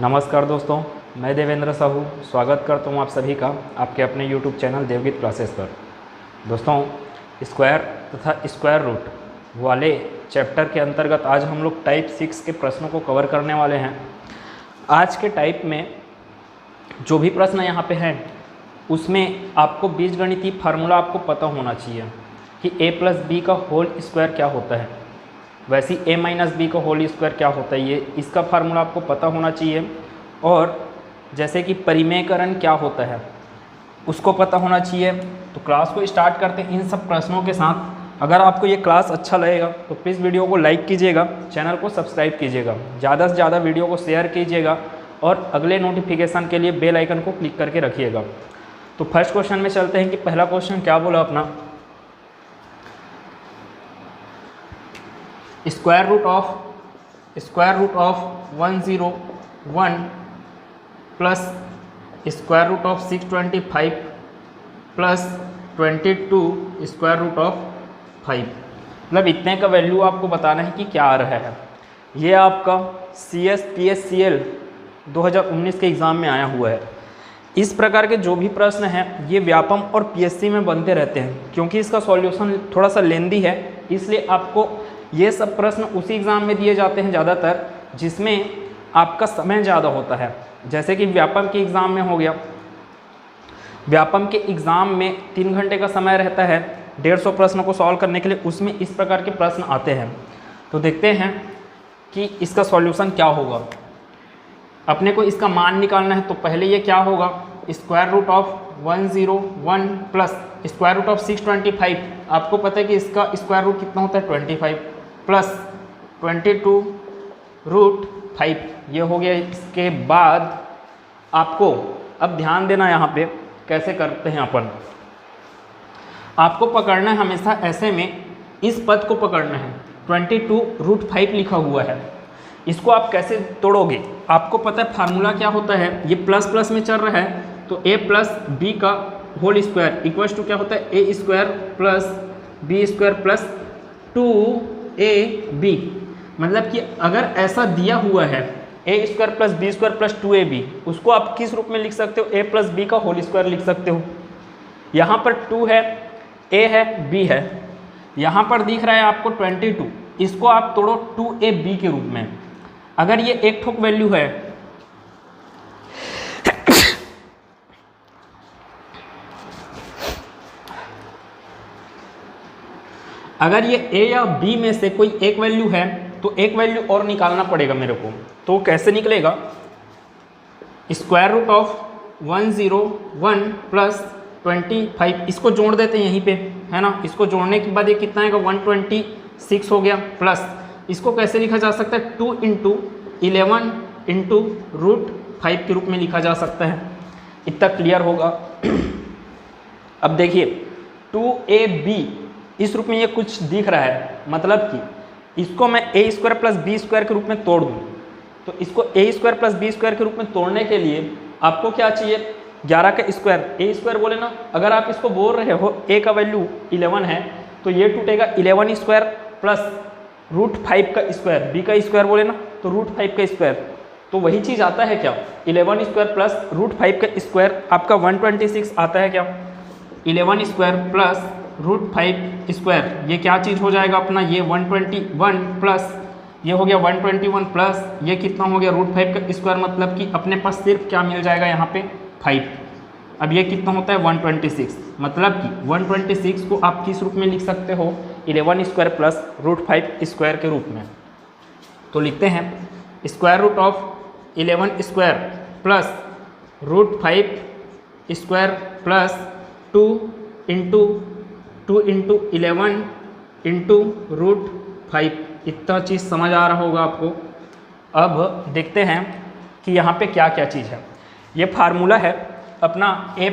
नमस्कार दोस्तों, मैं देवेंद्र साहू स्वागत करता हूं आप सभी का आपके अपने YouTube चैनल देवगीत क्लासेस पर। दोस्तों, स्क्वायर तथा स्क्वायर रूट वाले चैप्टर के अंतर्गत आज हम लोग टाइप 6 के प्रश्नों को कवर करने वाले हैं। आज के टाइप में जो भी प्रश्न यहाँ पे हैं उसमें आपको बीजगणितीय फार्मूला आपको पता होना चाहिए कि a + b का होल स्क्वायर क्या होता है, वैसे a - b का होल स्क्वायर क्या होता है, ये इसका फार्मूला आपको पता होना चाहिए। और जैसे कि परिमेयकरण क्या होता है उसको पता होना चाहिए। तो क्लास को स्टार्ट करते हैं इन सब प्रश्नों के साथ। अगर आपको ये क्लास अच्छा लगेगा तो प्लीज़ वीडियो को लाइक कीजिएगा, चैनल को सब्सक्राइब कीजिएगा, ज़्यादा से ज़्यादा वीडियो को शेयर कीजिएगा और अगले नोटिफिकेशन के लिए बेल आइकन को क्लिक करके रखिएगा। तो फर्स्ट क्वेश्चन में चलते हैं कि पहला क्वेश्चन क्या बोला अपना, square root of 101 plus square root of 625 plus 22 square root of 5। मतलब इतने का वैल्यू आपको बताना है कि क्या आ रहा है। ये आपका CS PSCL 2019 के एग्ज़ाम में आया हुआ है। इस प्रकार के जो भी प्रश्न हैं ये व्यापम और PSC में बनते रहते हैं। क्योंकि इसका सॉल्यूशन थोड़ा सा लेंदी है, इसलिए आपको ये सब प्रश्न उसी एग्ज़ाम में दिए जाते हैं ज़्यादातर जिसमें आपका समय ज़्यादा होता है। जैसे कि व्यापम के एग्ज़ाम में हो गया, व्यापम के एग्ज़ाम में 3 घंटे का समय रहता है 150 प्रश्न को सॉल्व करने के लिए, उसमें इस प्रकार के प्रश्न आते हैं। तो देखते हैं कि इसका सॉल्यूशन क्या होगा। अपने को इसका मान निकालना है, तो पहले ये क्या होगा, square root of 101 plus square root of 625। आपको पता है कि इसका स्क्वायर रूट कितना होता है 25 प्लस 22 रूट 5, ये हो गया। इसके बाद आपको अब ध्यान देना यहाँ पे कैसे करते हैं अपन। आपको पकड़ना है हमेशा ऐसे में, इस पद को पकड़ना है। 22 रूट 5 लिखा हुआ है, इसको आप कैसे तोड़ोगे। आपको पता है फार्मूला क्या होता है, ये प्लस प्लस में चल रहा है तो a प्लस बी का होल स्क्वायर इक्वल्स टू क्या होता है a square plus B square plus 2ab। मतलब कि अगर ऐसा दिया हुआ है a square plus B square plus 2ab, उसको आप किस रूप में लिख सकते हो, a प्लस बी का होल स्क्वायर लिख सकते हो। यहाँ पर 2 है, a है, b है। यहाँ पर दिख रहा है आपको 22, इसको आप तोड़ो 2ab के रूप में। अगर ये एक ठोक वैल्यू है, अगर ये a या b में से कोई एक वैल्यू है तो एक वैल्यू और निकालना पड़ेगा मेरे को। तो कैसे निकलेगा, स्क्वायर रूट ऑफ 101 प्लस 25, इसको जोड़ देते हैं यहीं पे, है ना। इसको जोड़ने के बाद ये कितना आएगा 126 हो गया। प्लस इसको कैसे लिखा जा सकता है 2 × 11 × रूट 5 के रूप में लिखा जा सकता है। इतना क्लियर होगा। अब देखिए 2ab इस रूप में ये कुछ दिख रहा है, मतलब कि इसको मैं a square plus B square के रूप में तोड़ दूँ। तो इसको a square plus B square के रूप में तोड़ने के लिए आपको क्या चाहिए, 11 का स्क्वायर, a स्क्वायर बोले ना। अगर आप इसको बोल रहे हो a का वैल्यू 11 है तो ये टूटेगा 11 स्क्वायर प्लस रूट 5 का स्क्वायर, b का स्क्वायर बोले ना तो रूट 5 का स्क्वायर। तो वही चीज़ आता है क्या, 11 स्क्वायर प्लस रूट 5 का स्क्वायर आपका 126 आता है क्या। 11 स्क्वायर प्लस रूट 5 स्क्वायर, ये क्या चीज़ हो जाएगा अपना, ये 121 प्लस ये हो गया 121 प्लस ये कितना हो गया रूट 5 का स्क्वायर। मतलब कि अपने पास सिर्फ क्या मिल जाएगा यहाँ पे 5। अब ये कितना होता है 126। मतलब कि 126 को आप किस रूप में लिख सकते हो, 11 स्क्वायर प्लस रूट 5 स्क्वायर के रूप में। तो लिखते हैं square root of 11 square plus root 5 square plus 2 × 11 × root 5। इतना चीज़ समझ आ रहा होगा आपको। अब देखते हैं कि यहाँ पे क्या क्या चीज़ है। ये फार्मूला है अपना a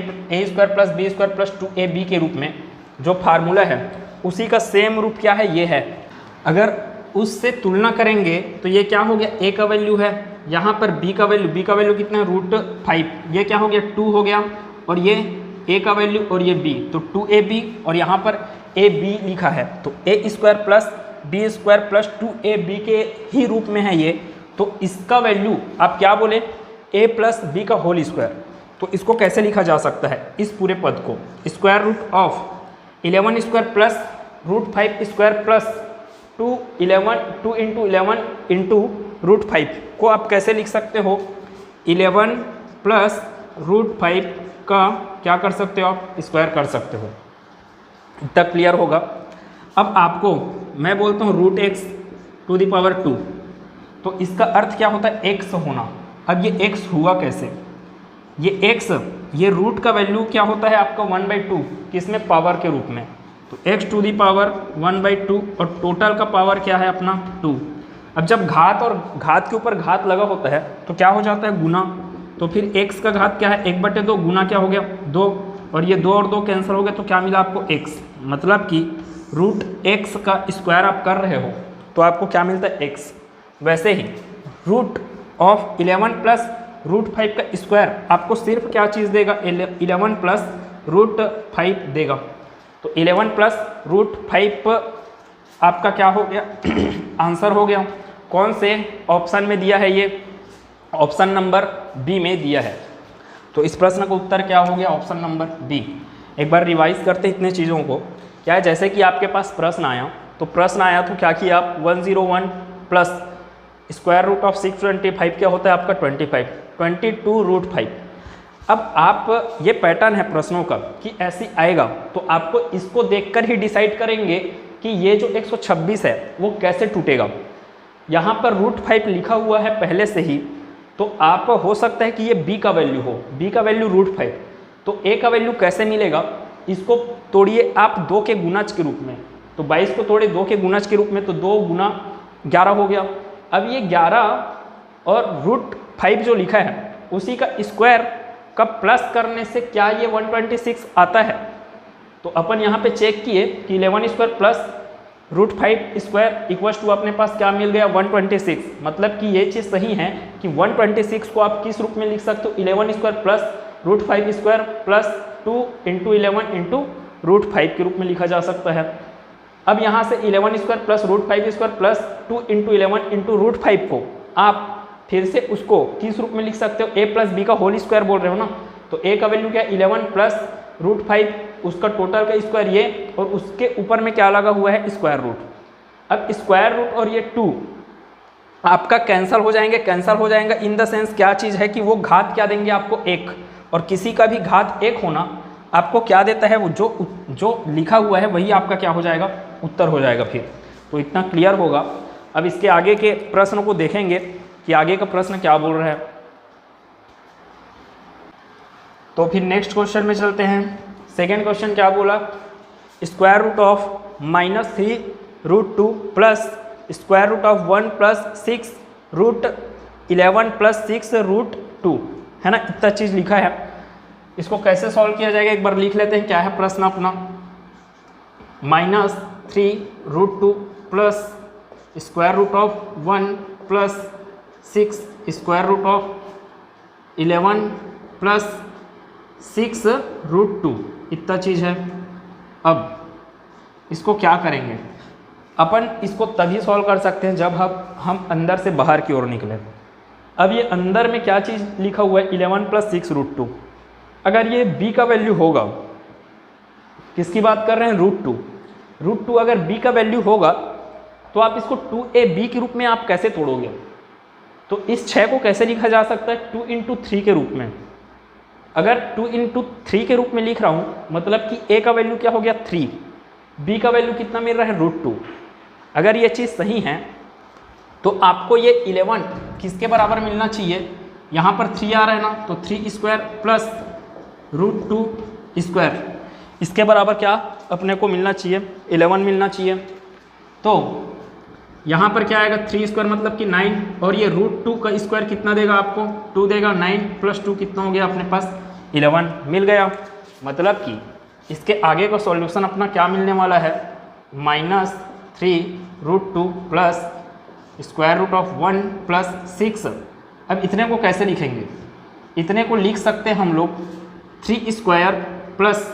square plus B square plus 2ab के रूप में। जो फार्मूला है उसी का सेम रूप क्या है, ये है। अगर उससे तुलना करेंगे तो ये क्या हो गया, a का वैल्यू है, यहाँ पर b का वैल्यू कितना है रूट 5, ये क्या हो गया 2 हो गया, और ये a का वैल्यू और ये b, तो 2ab, और यहाँ पर ab लिखा है तो a square plus B square plus 2ab के ही रूप में है ये, तो इसका वैल्यू आप क्या बोले, a प्लस बी का होल स्क्वायर। तो इसको कैसे लिखा जा सकता है, इस पूरे पद को square root of 11 square plus root 5 square plus 2 into 11 into root 5 को आप कैसे लिख सकते हो, 11 प्लस रूट 5 का क्या कर सकते हो आप, स्क्वायर कर सकते हो। इतना क्लियर होगा। अब आपको मैं बोलता हूँ root X to the power 2, तो इसका अर्थ क्या होता है, एक्स होना। अब ये एक्स हुआ कैसे, ये एक्स, ये रूट का वैल्यू क्या होता है आपका 1/2, किसमें, पावर के रूप में। तो x टू दी पावर 1/2 और टोटल का पावर क्या है अपना 2। अब जब घात और घात के ऊपर घात लगा होता है तो क्या हो जाता है, गुना। तो फिर x का घात क्या है, 1/2 गुना क्या हो गया 2, और ये 2 और 2 कैंसिल हो गया, तो क्या मिला आपको x। मतलब कि रूट x का स्क्वायर आप कर रहे हो तो आपको क्या मिलता है, x। वैसे ही रूट ऑफ 11 प्लस रूट 5 का स्क्वायर आपको सिर्फ क्या चीज़ देगा, 11 प्लस रूट 5 देगा। तो 11 प्लस रूट 5 आपका क्या हो गया आंसर हो गया। कौन से ऑप्शन में दिया है, ये ऑप्शन नंबर बी में दिया है। तो इस प्रश्न का उत्तर क्या हो गया, ऑप्शन नंबर बी। एक बार रिवाइज करते इतने चीज़ों को। क्या है, जैसे कि आपके पास प्रश्न आया, तो प्रश्न आया तो क्या किया आप, 101 प्लस स्क्वायर रूट ऑफ 625 क्या होता है आपका 25, 22 रूट 5। अब आप, ये पैटर्न है प्रश्नों का कि ऐसे आएगा, तो आपको इसको देखकर ही डिसाइड करेंगे कि ये जो 126 है वो कैसे टूटेगा। यहाँ पर रूट 5 लिखा हुआ है पहले से ही, तो आप हो सकता है कि ये b का वैल्यू हो, b का वैल्यू रूट 5। तो a का वैल्यू कैसे मिलेगा, इसको तोड़िए आप 2 के गुणज के रूप में। तो 22 को तोड़े 2 के गुणज के रूप में, तो 2 गुना 11 हो गया। अब ये 11 और रूट 5 जो लिखा है उसी का स्क्वायर का प्लस करने से क्या ये 126 आता है। तो अपन यहाँ पे चेक किए कि 11 square plus root 5 square equals to अपने पास क्या मिल गया 126। मतलब कि ये चीज़ सही है कि 126 को आप किस रूप में लिख सकते हो, 11 square plus root 5 square plus 2 into 11 into root 5 के रूप में लिखा जा सकता है। अब यहाँ से 11 square plus root 5 square plus 2 into 11 into root 5 को आप फिर से उसको किस रूप में लिख सकते हो, a प्लस बी का होल स्क्वायर बोल रहे हो ना। तो a का वैल्यू क्या है 11 प्लस रूट 5, उसका टोटल का स्क्वायर ये, और उसके ऊपर में क्या लगा हुआ है, स्क्वायर रूट। अब स्क्वायर रूट और ये 2 आपका कैंसल हो जाएंगे, कैंसल हो जाएगा इन द सेंस क्या चीज़ है कि वो घात क्या देंगे आपको 1, और किसी का भी घात 1 होना आपको क्या देता है, वो जो लिखा हुआ है वही आपका क्या हो जाएगा, उत्तर हो जाएगा फिर। तो इतना क्लियर होगा। अब इसके आगे के प्रश्न को देखेंगे कि आगे का प्रश्न क्या बोल रहा है। तो फिर नेक्स्ट क्वेश्चन में चलते हैं। सेकेंड क्वेश्चन क्या बोला, square root of -3 root 2 plus square root of 1 plus 6 root 11 plus 6 root 2, है ना, इतना चीज़ लिखा है। इसको कैसे सॉल्व किया जाएगा एक बार लिख लेते हैं। क्या है प्रश्न अपना, -3 root 2 plus square root of 1 plus 6 square root of 11 plus 6 root 2, इतना चीज़ है। अब इसको क्या करेंगे, अपन इसको तभी सॉल्व कर सकते हैं जब हम अंदर से बाहर की ओर निकलें। अब ये अंदर में क्या चीज़ लिखा हुआ है 11 प्लस 6 रूट 2। अगर ये b का वैल्यू होगा, किसकी बात कर रहे हैं, रूट 2 अगर b का वैल्यू होगा तो आप इसको 2ab के रूप में आप कैसे तोड़ोगे। तो इस 6 को कैसे लिखा जा सकता है 2 इंटू 3 के रूप में। अगर 2 इंटू 3 के रूप में लिख रहा हूँ मतलब कि a का वैल्यू क्या हो गया 3, b का वैल्यू कितना मिल रहा है रूट 2। अगर ये चीज़ सही है तो आपको ये 11 किसके बराबर मिलना चाहिए, यहाँ पर 3 आ रहा है ना, तो 3 स्क्वायर प्लस रूट 2 स्क्वायर, इसके बराबर क्या अपने को मिलना चाहिए 11 मिलना चाहिए। तो यहाँ पर क्या आएगा 3 स्क्वायर मतलब कि 9, और ये रूट 2 का स्क्वायर कितना देगा आपको 2 देगा, 9 प्लस 2 कितना हो गया अपने पास 11 मिल गया। मतलब कि इसके आगे का सॉल्यूशन अपना क्या मिलने वाला है -3 root 2 plus square root of 1 plus 6। अब इतने को कैसे लिखेंगे, इतने को लिख सकते हैं हम लोग 3 square plus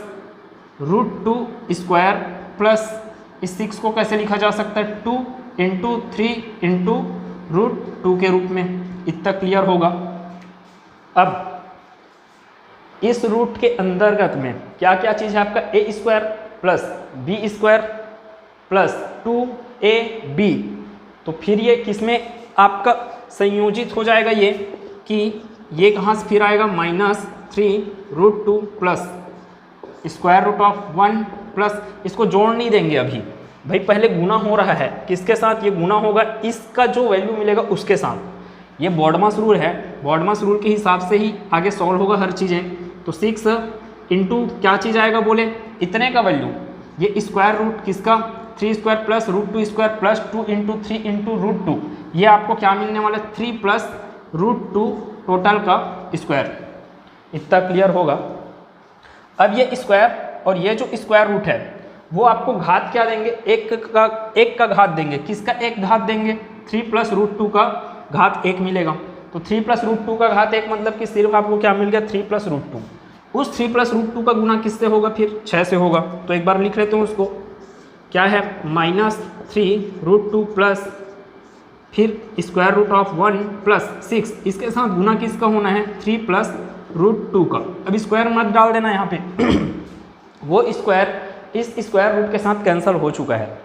root 2 square plus इस 6 को कैसे लिखा जा सकता है 2 इंटू 3 इंटू √2 के रूप में। इतना क्लियर होगा। अब इस रूट के अंतर्गत में क्या क्या चीज़ है आपका, a² plus b² plus 2ab। तो फिर ये किसमें आपका संयोजित हो जाएगा, ये कि ये कहाँ से फिर आएगा -3√2 प्लस √1 प्लस, इसको जोड़ नहीं देंगे अभी भाई, पहले गुना हो रहा है, किसके साथ ये गुना होगा, इसका जो वैल्यू मिलेगा उसके साथ। ये बॉडमास रूल है, बॉडमास रूल के हिसाब से ही आगे सॉल्व होगा हर चीज़ें। तो 6 इंटू क्या चीज़ आएगा बोले, इतने का वैल्यू, ये स्क्वायर रूट किसका 3² प्लस √2² प्लस 2 इंटू 3 इंटू √2, ये आपको क्या मिलने वाला है 3 प्लस √2 टोटल का स्क्वायर। इतना क्लियर होगा। अब ये स्क्वायर और ये जो स्क्वायर रूट है वो आपको घात क्या देंगे, एक का घात देंगे। किसका एक घात देंगे, 3 प्लस √2 का घात 1 मिलेगा। तो 3 प्लस √2 का घात 1 मतलब कि सिर्फ आपको क्या मिल गया 3 प्लस √2। उस 3 प्लस √2 का गुना किससे होगा, फिर 6 से होगा। तो एक बार लिख लेते हैं उसको, क्या है -3√2 प्लस फिर √1 प्लस 6, इसके साथ गुना किसका होना है 3 प्लस √2 का। अब स्क्वायर मत डाल देना यहाँ पे वो स्क्वायर इस स्क्वायर रूट के साथ कैंसिल हो चुका है।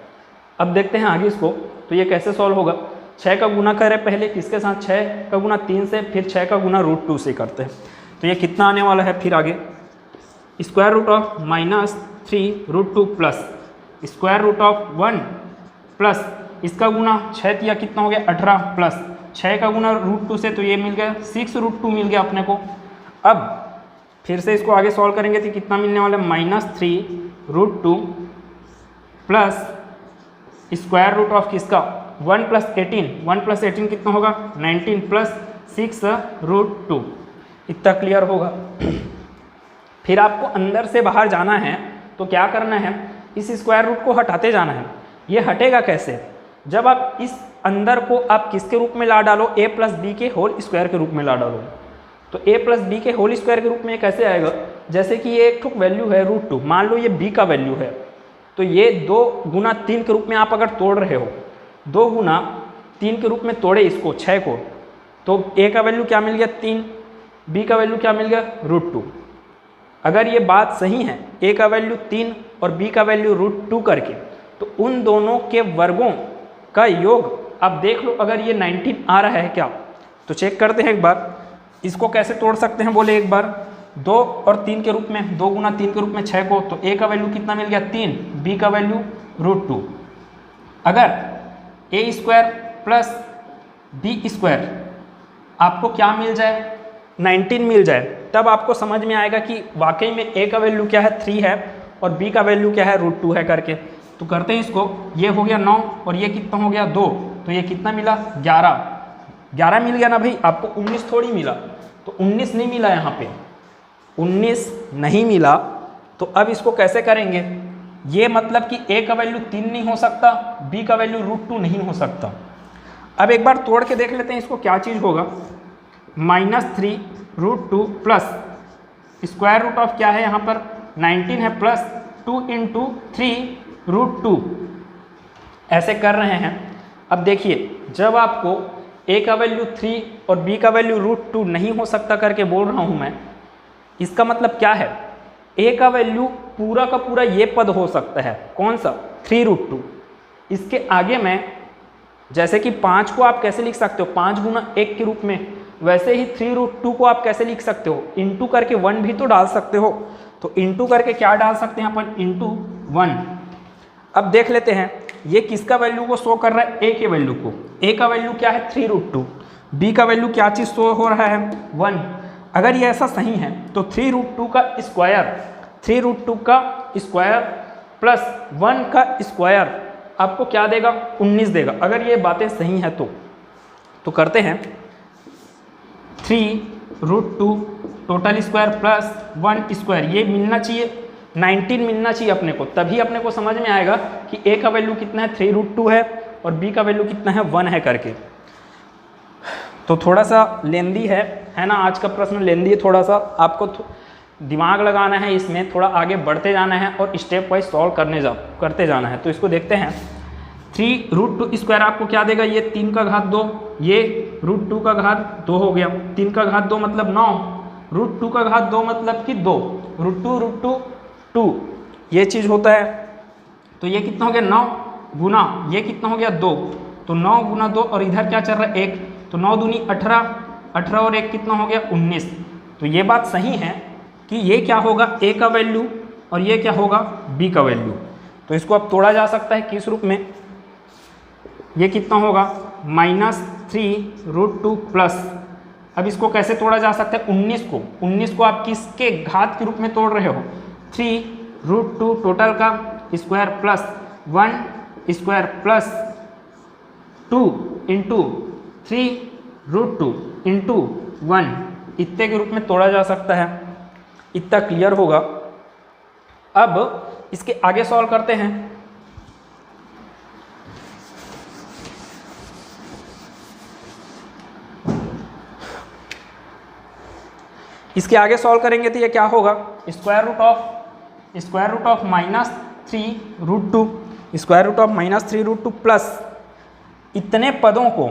अब देखते हैं आगे इसको, तो ये कैसे सॉल्व होगा। 6 का गुना करें पहले किसके साथ, 6 का गुना 3 से, फिर 6 का गुना √2 से करते हैं। तो ये कितना आने वाला है फिर आगे, √-3√2 प्लस √1 प्लस इसका गुना 6 या कितना हो गया 18 प्लस 6 का गुना √2 से, तो ये मिल गया 6√2 मिल गया अपने को। अब फिर से इसको आगे सॉल्व करेंगे तो कितना मिलने वाला है -3√2 प्लस किसका 1 प्लस 18 कितना होगा 19 प्लस 6√2। इतना क्लियर होगा। फिर आपको अंदर से बाहर जाना है तो क्या करना है, इस स्क्वायर रूट को हटाते जाना है। ये हटेगा कैसे, जब आप इस अंदर को आप किसके रूप में ला डालो, a प्लस बी के होल स्क्वायर के रूप में ला डालो। तो a प्लस बी के होल स्क्वायर के रूप में कैसे आएगा, जैसे कि ये एक ठुक वैल्यू है √2, मान लो ये b का वैल्यू है, तो ये 2 गुना 3 के रूप में आप अगर तोड़ रहे हो, 2 गुना 3 के रूप में तोड़े इसको 6 को, तो a का वैल्यू क्या मिल गया 3, b का वैल्यू क्या मिल गया √2। अगर ये बात सही है, a का वैल्यू 3 और b का वैल्यू √2 करके, तो उन दोनों के वर्गों का योग आप देख लो, अगर ये 19 आ रहा है क्या, तो चेक करते हैं एक बार। इसको कैसे तोड़ सकते हैं बोले एक बार, 2 और 3 के रूप में, 2 गुना 3 के रूप में 6 को, तो a का वैल्यू कितना मिल गया 3, b का वैल्यू √2। अगर a² प्लस b² आपको क्या मिल जाए 19 मिल जाए, तब आपको समझ में आएगा कि वाकई में a का वैल्यू क्या है 3 है और b का वैल्यू क्या है √2 है करके। तो करते हैं इसको, ये हो गया 9 और ये कितना हो गया 2, तो ये कितना मिला 11 मिल गया ना भाई, आपको 19 थोड़ी मिला, तो 19 नहीं मिला यहाँ पे, 19 नहीं मिला। तो अब इसको कैसे करेंगे, ये मतलब कि a का वैल्यू 3 नहीं हो सकता, b का वैल्यू √2 नहीं हो सकता। अब एक बार तोड़ के देख लेते हैं इसको क्या चीज़ होगा, -3√2 प्लस √ क्या है यहाँ पर 19 है, प्लस 2 इंटू 3√2 ऐसे कर रहे हैं। अब देखिए, जब आपको a का वैल्यू 3 और b का वैल्यू √2 नहीं हो सकता करके बोल रहा हूँ मैं, इसका मतलब क्या है, a का वैल्यू पूरा का पूरा ये पद हो सकता है, कौन सा 3√2। इसके आगे मैं जैसे कि 5 को आप कैसे लिख सकते हो 5 गुना 1 के रूप में, वैसे ही 3√2 को आप कैसे लिख सकते हो, इंटू करके 1 भी तो डाल सकते हो। तो इंटू करके क्या डाल सकते हैं अपन, इंटू 1। अब देख लेते हैं ये किसका वैल्यू को शो कर रहा है, a के वैल्यू को। a का वैल्यू क्या है 3√2, b का वैल्यू क्या चीज़ शो हो रहा है 1। अगर ये ऐसा सही है तो 3√2 का स्क्वायर प्लस 1 का स्क्वायर आपको क्या देगा 19 देगा, अगर ये बातें सही हैं तो करते हैं 3√2 टोटल स्क्वायर प्लस 1 स्क्वायर, ये मिलना चाहिए 19 मिलना चाहिए अपने को, तभी अपने को समझ में आएगा कि a का वैल्यू कितना है 3√2 है और b का वैल्यू कितना है 1 है करके। तो थोड़ा सा लेंदी है ना, आज का प्रश्न लेंदी है, थोड़ा सा आपको दिमाग लगाना है इसमें, थोड़ा आगे बढ़ते जाना है और स्टेप वाइज सॉल्व करते जाना है। तो इसको देखते हैं, 3√2² आपको क्या देगा, ये 3 का घात 2, ये √2 का घात 2 हो गया। 3 का घात 2 मतलब 9, √2 का घात 2 मतलब कि 2, √2 2, ये चीज़ होता है। तो ये कितना हो गया 9 गुना ये कितना हो गया 2, तो 9 गुना 2 और इधर क्या चल रहा है 1, तो 9 दूनी 18, 18 और 1 कितना हो गया 19। तो ये बात सही है कि ये क्या होगा a का वैल्यू और ये क्या होगा b का वैल्यू। तो इसको अब तोड़ा जा सकता है किस रूप में, ये कितना होगा -3√2 प्लस, अब इसको कैसे तोड़ा जा सकता है 19 को आप किसके घात के रूप में तोड़ रहे हो, 3√2 टोटल का square plus 1 square plus 2 into 3√2 into 1 इतने के रूप में तोड़ा जा सकता है। इतना क्लियर होगा। अब इसके आगे सॉल्व करते हैं। इसके आगे सॉल्व करेंगे तो ये क्या होगा, square root of -3√2 square root of -3√2 plus इतने पदों को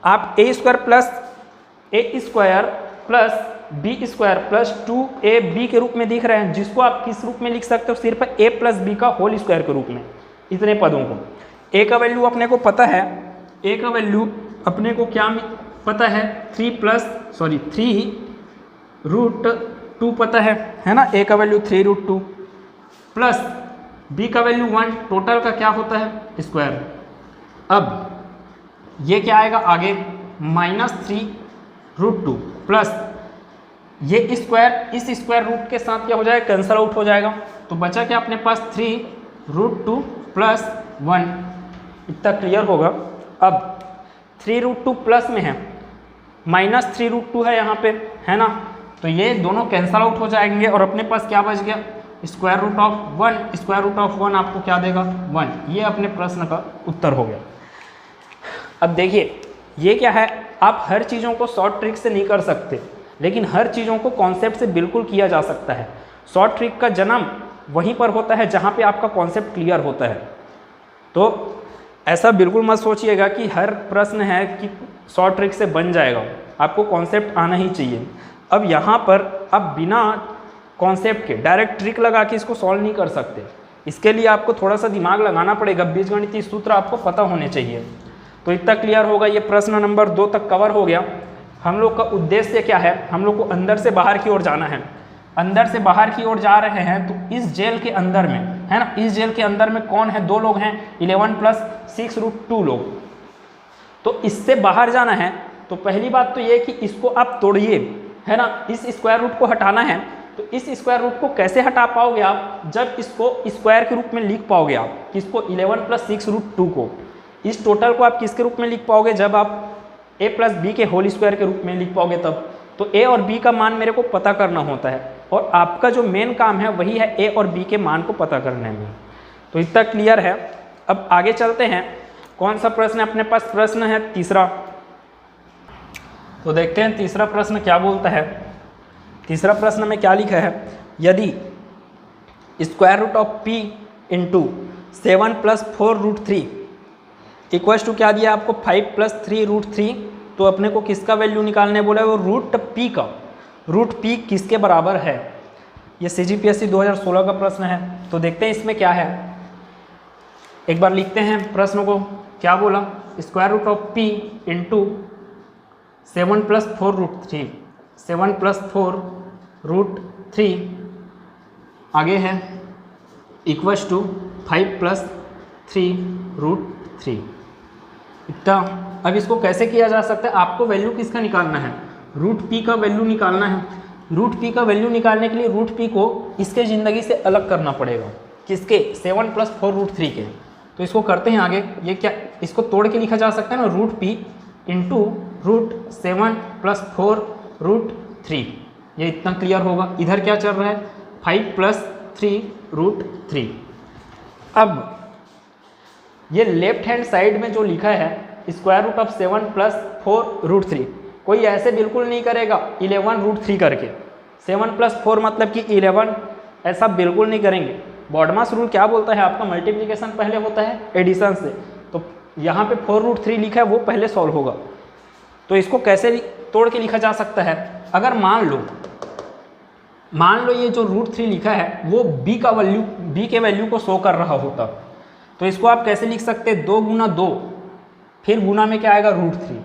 आप a square plus b square plus 2ab के रूप में दिख रहे हैं, जिसको आप किस रूप में लिख सकते हो, सिर्फ a प्लस b का होल स्क्वायर के रूप में। इतने पदों को a का वैल्यू अपने को पता है, a का वैल्यू अपने को क्या पता है 3√2 पता है ना, a का वैल्यू 3√2 प्लस b का वैल्यू 1, टोटल का क्या होता है स्क्वायर। अब ये क्या आएगा आगे -3√2 प्लस ये स्क्वायर इस स्क्वायर रूट के साथ क्या हो जाएगा कैंसल आउट हो जाएगा, तो बचा क्या अपने पास 3√2 प्लस 1, इतना क्लियर होगा। अब 3√2 प्लस में है -3√2 है यहाँ पे, है ना, तो ये दोनों कैंसल आउट हो जाएंगे और अपने पास क्या बच गया square root of 1, square root of 1 आपको क्या देगा 1। ये अपने प्रश्न का उत्तर हो गया। अब देखिए ये क्या है, आप हर चीज़ों को शॉर्ट ट्रिक से नहीं कर सकते, लेकिन हर चीज़ों को कॉन्सेप्ट से बिल्कुल किया जा सकता है। शॉर्ट ट्रिक का जन्म वहीं पर होता है जहाँ पे आपका कॉन्सेप्ट क्लियर होता है। तो ऐसा बिल्कुल मत सोचिएगा कि हर प्रश्न है कि शॉर्ट ट्रिक से बन जाएगा, आपको कॉन्सेप्ट आना ही चाहिए। अब यहाँ पर आप बिना कॉन्सेप्ट के डायरेक्ट ट्रिक लगा के इसको सॉल्व नहीं कर सकते, इसके लिए आपको थोड़ा सा दिमाग लगाना पड़ेगा, बीजगणितीय सूत्र आपको पता होने चाहिए। तो इतना क्लियर होगा। ये प्रश्न नंबर 2 तक कवर हो गया। हम लोग का उद्देश्य क्या है, हम लोग को अंदर से बाहर की ओर जाना है। अंदर से बाहर की ओर जा रहे हैं तो इस जेल के अंदर में, है ना, इस जेल के अंदर में कौन है, 2 लोग हैं, 11 + 6√2 लोग। तो इससे बाहर जाना है तो पहली बात तो ये कि इसको आप तोड़िए, है ना, इस स्क्वायर रूट को हटाना है। तो इस स्क्वायर रूट को कैसे हटा पाओगे आप, जब इसको स्क्वायर के रूप में लिख पाओगे आप, किसको 11 + 6√2 को। इस टोटल को आप किसके रूप में लिख पाओगे, जब आप a + b के होल स्क्वायर के रूप में लिख पाओगे तब। तो a और b का मान मेरे को पता करना होता है और आपका जो मेन काम है वही है a और b के मान को पता करने में। तो इतना क्लियर है। अब आगे चलते हैं, कौन सा प्रश्न है अपने पास, प्रश्न है तीसरा। तो देखते हैं तीसरा प्रश्न क्या बोलता है। तीसरा प्रश्न में क्या लिखा है, यदि square root of p into 7 + 4√3 equals to क्या दिया आपको 5 + 3√3, तो अपने को किसका वैल्यू निकालने बोला है, वो रूट p का। रूट p किसके बराबर है, ये CGPSC 2016 का प्रश्न है। तो देखते हैं इसमें क्या है, एक बार लिखते हैं प्रश्न को। क्या बोला, square root of p into 7 + 4√3, 7 + 4√3 आगे है इक्वल्स टू 5 + 3√3। इतना। अब इसको कैसे किया जा सकता है, आपको वैल्यू किसका निकालना है, रूट p का वैल्यू निकालना है। रूट p का वैल्यू निकालने के लिए रूट p को इसके ज़िंदगी से अलग करना पड़ेगा, किसके 7 + 4√3 के। तो इसको करते हैं आगे। ये क्या, इसको तोड़ के लिखा जा सकता है ना, रूट p इंटू √7 + 4√3। ये इतना क्लियर होगा। इधर क्या चल रहा है 5 + 3√3। अब ये लेफ्ट हैंड साइड में जो लिखा है स्क्वायर रूट ऑफ 7 + 4√3, कोई ऐसे बिल्कुल नहीं करेगा 11√3 करके। 7 + 4 मतलब कि 11, ऐसा बिल्कुल नहीं करेंगे। बॉडमास रूल क्या बोलता है आपका, मल्टीप्लिकेशन पहले होता है एडिशन से। तो यहाँ पे 4√3 लिखा है वो पहले सॉल्व होगा। तो इसको कैसे तोड़ के लिखा जा सकता है, अगर मान लो ये जो √3 लिखा है वो b के वैल्यू को शो कर रहा होता, तो इसको आप कैसे लिख सकते हैं, 2 गुना 2 फिर गुना में क्या आएगा √3,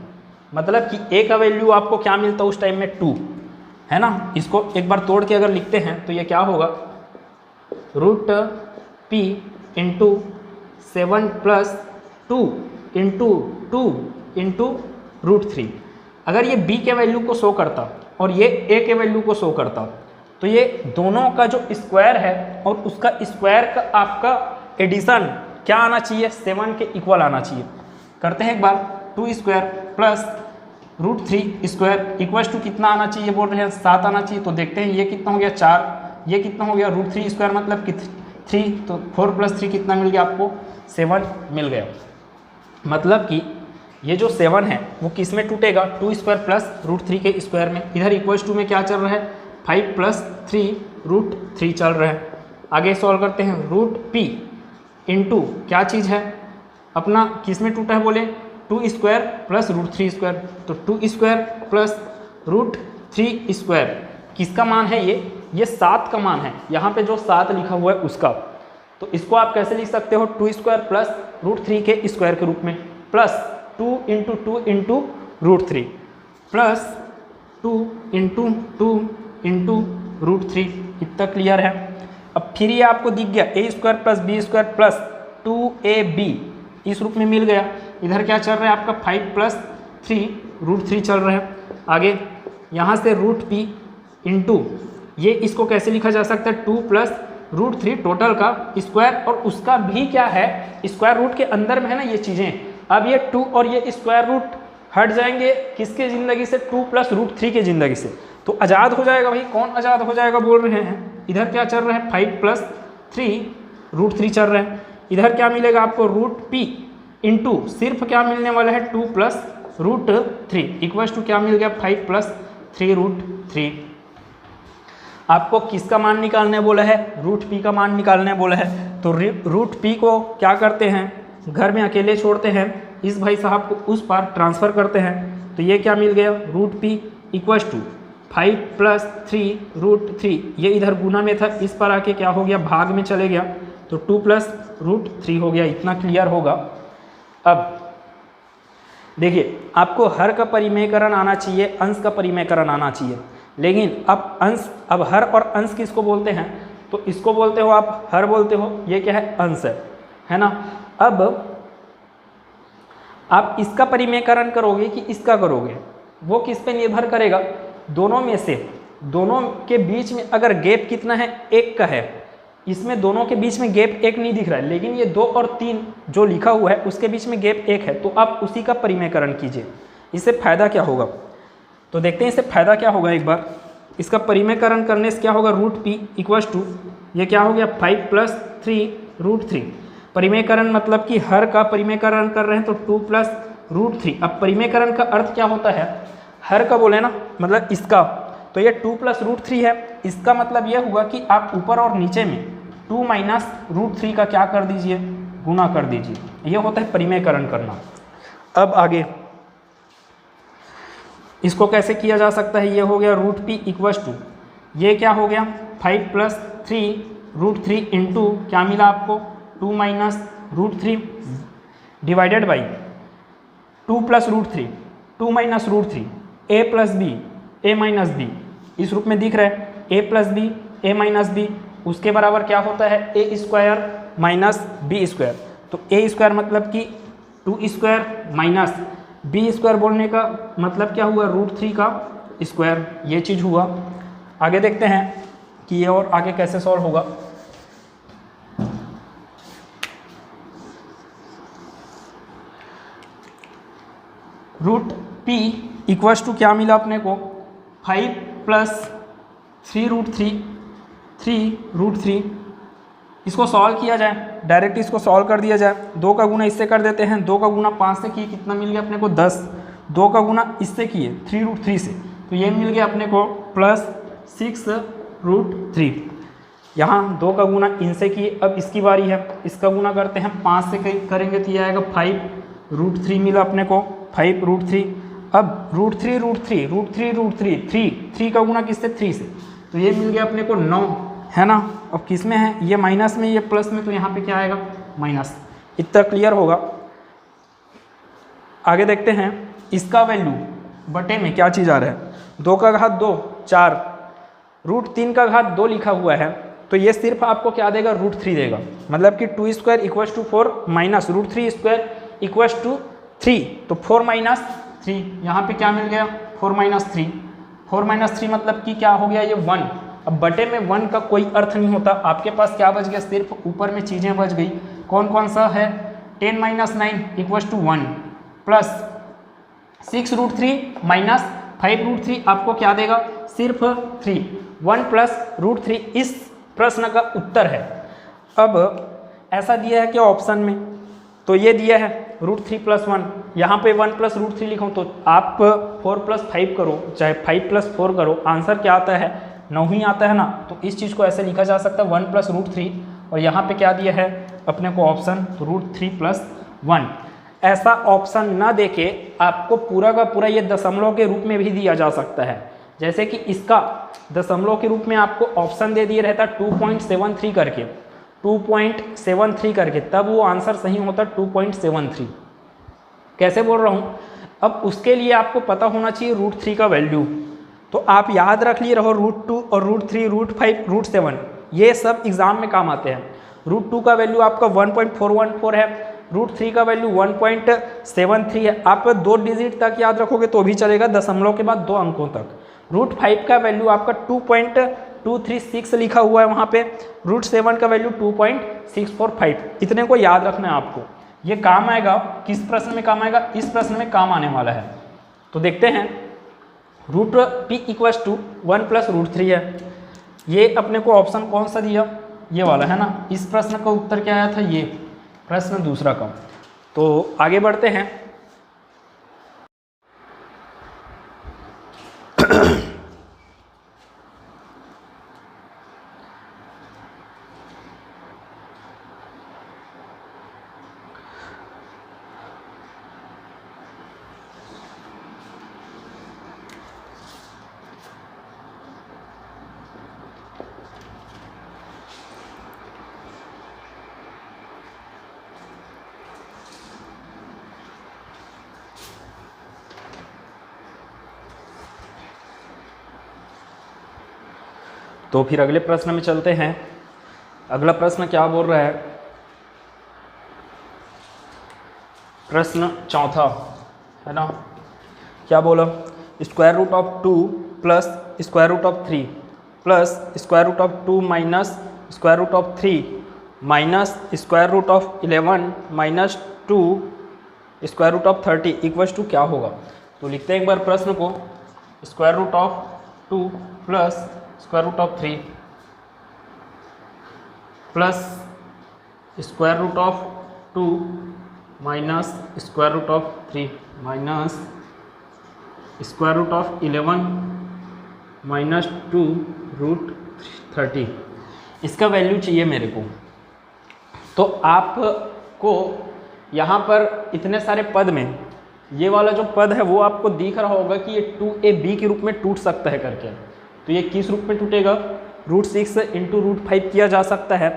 मतलब कि a का वैल्यू आपको क्या मिलता उस टाइम में 2, है ना। इसको एक बार तोड़ के अगर लिखते हैं तो ये क्या होगा, √p into 7 plus 2 into 2 into √3। अगर ये b के वैल्यू को शो करता और ये a के वैल्यू को शो करता, तो ये दोनों का जो स्क्वायर है और उसका स्क्वायर का आपका एडिशन क्या आना चाहिए, 7 के इक्वल आना चाहिए। करते हैं एक बार, 2 square plus √3 square equals to कितना आना चाहिए, बोल रहे हैं 7 आना चाहिए। तो देखते हैं ये कितना हो गया 4, ये कितना हो गया √3 स्क्वायर मतलब कि 3, तो 4 प्लस 3 कितना मिल गया आपको, 7 मिल गया। मतलब कि ये जो 7 है वो किस में टूटेगा, 2 स्क्वायर प्लस √3 के स्क्वायर में। इधर इक्वल्स टू में क्या चल रहा है, 5 प्लस 3 √3 चल रहा है। आगे सॉल्व करते हैं, √p इंटू क्या चीज़ है अपना, किस में टूटा है बोले, 2 स्क्वायर प्लस √3 स्क्वायर, तो 2 स्क्वायर प्लस √3 स्क्वायर किसका मान है, ये 7 का मान है। यहाँ पे जो 7 लिखा हुआ है उसका, तो इसको आप कैसे लिख सकते हो, 2 स्क्वायर प्लस √3 के स्क्वायर के रूप में, plus 2 into 2 into √3 plus 2 into 2 into √3। इतना क्लियर है। अब फिर ये आपको दिख गया a square plus b square plus 2ab इस रूप में मिल गया। इधर क्या चल रहा है आपका 5 प्लस 3 √3 चल रहा है। आगे यहाँ से √p इंटू ये इसको कैसे लिखा जा सकता है, 2 प्लस √3 टोटल का स्क्वायर, और उसका भी क्या है स्क्वायर रूट के अंदर में है ना ये चीज़ें। अब ये 2 और ये स्क्वायर रूट हट जाएंगे किसके ज़िंदगी से, 2 प्लस √3 के ज़िंदगी से, तो आज़ाद हो जाएगा भाई। कौन आज़ाद हो जाएगा बोल रहे हैं, इधर क्या चल रहा है 5 प्लस 3 √3 चल रहा है। इधर क्या मिलेगा आपको, √p इंटू सिर्फ क्या मिलने वाला है 2 प्लस √3 इक्वल्स टू क्या मिल गया 5 प्लस 3 √3। आपको किसका मान निकालने बोला है, √p का मान निकालने बोला है। तो √p को क्या करते हैं, घर में अकेले छोड़ते हैं, इस भाई साहब को उस पार ट्रांसफ़र करते हैं। तो ये क्या मिल गया, √p इक्वल्स टू 5 प्लस 3 √3, ये इधर गुना में था, इस पर आके क्या हो गया भाग में चले गया, तो 2 प्लस √3 हो गया। इतना क्लियर होगा। अब देखिए आपको हर का परिमेयकरण आना चाहिए, अंश का परिमेयकरण आना चाहिए, लेकिन अब हर और अंश किसको बोलते हैं, तो इसको बोलते हो आप हर बोलते हो, ये क्या है अंश है ना। अब आप इसका परिमेयकरण करोगे कि इसका करोगे, वो किस पे निर्भर करेगा, दोनों में से, दोनों के बीच में अगर गैप कितना है 1 का है, इसमें दोनों के बीच में गैप 1 नहीं दिख रहा है, लेकिन ये 2 और 3 जो लिखा हुआ है उसके बीच में गैप 1 है, तो आप उसी का परिमेयकरण कीजिए। इससे फ़ायदा क्या होगा, तो देखते हैं इससे फ़ायदा क्या होगा। एक बार इसका परिमेयकरण करने से क्या होगा, √p इक्वल्स टू ये क्या हो गया 5 प्लस 3 √3। परिमेयकरण मतलब कि हर का परिमेयकरण कर रहे हैं, तो 2 प्लस √3। अब परिमेयकरण का अर्थ क्या होता है, हर का बोले ना मतलब इसका, तो ये 2 प्लस √3 है, इसका मतलब ये हुआ कि आप ऊपर और नीचे में 2 माइनस √3 का क्या कर दीजिए, गुना कर दीजिए। ये होता है परिमेयकरण करना। अब आगे इसको कैसे किया जा सकता है, ये हो गया √p इक्वल्स टू ये क्या हो गया 5 प्लस 3 √3 इंटू क्या मिला आपको 2 minus √3 divided by 2 plus √3 2 minus √3 a plus B a minus B, इस रूप में दिख रहा है a plus B a minus B, उसके बराबर क्या होता है a square minus B square. तो a स्क्वायर मतलब कि 2 स्क्वायर माइनस बी स्क्वायर बोलने का मतलब क्या हुआ √3 का स्क्वायर, ये चीज़ हुआ। आगे देखते हैं कि ये और आगे कैसे सॉल्व होगा। √p इक्वल्स टू क्या मिला अपने को 5 प्लस 3 √3 इसको सॉल्व किया जाए, डायरेक्ट इसको सॉल्व कर दिया जाए। 2 का गुना इससे कर देते हैं, 2 का गुना 5 से किए कितना मिल गया अपने को 10, 2 का गुना इससे किए 3 √3 से, तो ये मिल गया अपने को प्लस 6 √3। यहाँ 2 का गुना इनसे किए, अब इसकी बारी है, इसका गुना करते हैं 5 से करेंगे तो ये आएगा 5 √3 मिला अपने को, 5 √3। अब √3 3 का गुना किससे, 3 से, तो ये मिल गया अपने को 9, है ना। अब किस में है, ये माइनस में, ये प्लस में, तो यहाँ पे क्या आएगा, माइनस। इतना क्लियर होगा। आगे देखते हैं, इसका वैल्यू बटे में क्या चीज़ आ रहा है, 2 का घात 2 4, √3 का घात 2 लिखा हुआ है, तो ये सिर्फ आपको क्या देगा, √3 देगा। मतलब कि 2 square equals to 4 minus √3 square equals to 3, तो 4 माइनस 3, यहाँ पे क्या मिल गया, 4 माइनस 3। 4 माइनस 3 मतलब कि क्या हो गया, ये 1। अब बटे में 1 का कोई अर्थ नहीं होता, आपके पास क्या बच गया, सिर्फ ऊपर में चीज़ें बच गई। कौन कौन सा है, 10 minus 9 equals to 1 plus 6 √3 minus 5 √3 आपको क्या देगा, सिर्फ 3। 1 प्लस √3 इस प्रश्न का उत्तर है। अब ऐसा दिया है क्या ऑप्शन में, तो ये दिया है √3 + 1, यहाँ पे 1 + √3 लिखूँ तो आप 4 + 5 करो, चाहे 5 + 4 करो, आंसर क्या आता है, 9 ही आता है ना। तो इस चीज़ को ऐसे लिखा जा सकता है 1 + √3, और यहाँ पे क्या दिया है अपने को ऑप्शन, √3 + 1। ऐसा ऑप्शन ना देके आपको पूरा का पूरा ये दशमलव के रूप में भी दिया जा सकता है। जैसे कि इसका दशमलव के रूप में आपको ऑप्शन दे दिया रहता 2.73 करके, 2.73 करके, तब वो आंसर सही होता 2.73। कैसे बोल रहा हूँ, अब उसके लिए आपको पता होना चाहिए √3 का वैल्यू। तो आप याद रख लिए रहो, √2 और √3 √5 √7 ये सब एग्जाम में काम आते हैं। √2 का वैल्यू आपका 1.414 है, √3 का वैल्यू 1.73 है। आप 2 डिजिट तक याद रखोगे तो भी चलेगा, दशमलव के बाद 2 अंकों तक। √5 का वैल्यू आपका 2.236 लिखा हुआ है वहाँ पे, √7 का वैल्यू 2.645। इतने को याद रखना है आपको, ये काम आएगा। किस प्रश्न में काम आएगा, इस प्रश्न में काम आने वाला है। तो देखते हैं, √p = 1 + √3 है। ये अपने को ऑप्शन कौन सा दिया, ये वाला है ना। इस प्रश्न का उत्तर क्या आया था, ये प्रश्न दूसरा का। तो आगे बढ़ते हैं। तो फिर अगले प्रश्न में चलते हैं। अगला प्रश्न क्या बोल रहा है, प्रश्न चौथा है ना। क्या बोला, √2 + √3 plus √2 minus √3 minus √11 minus 2 √30 equals to क्या होगा। तो लिखते हैं एक बार प्रश्न को, √2 plus √3 plus √2 minus √3 minus √11 minus 2 √30, इसका वैल्यू चाहिए मेरे को। तो आपको यहाँ पर इतने सारे पद में ये वाला जो पद है वो आपको दिख रहा होगा कि ये 2ab के रूप में टूट सकता है करके। तो ये किस रूप में टूटेगा, √6 × √5 किया जा सकता है,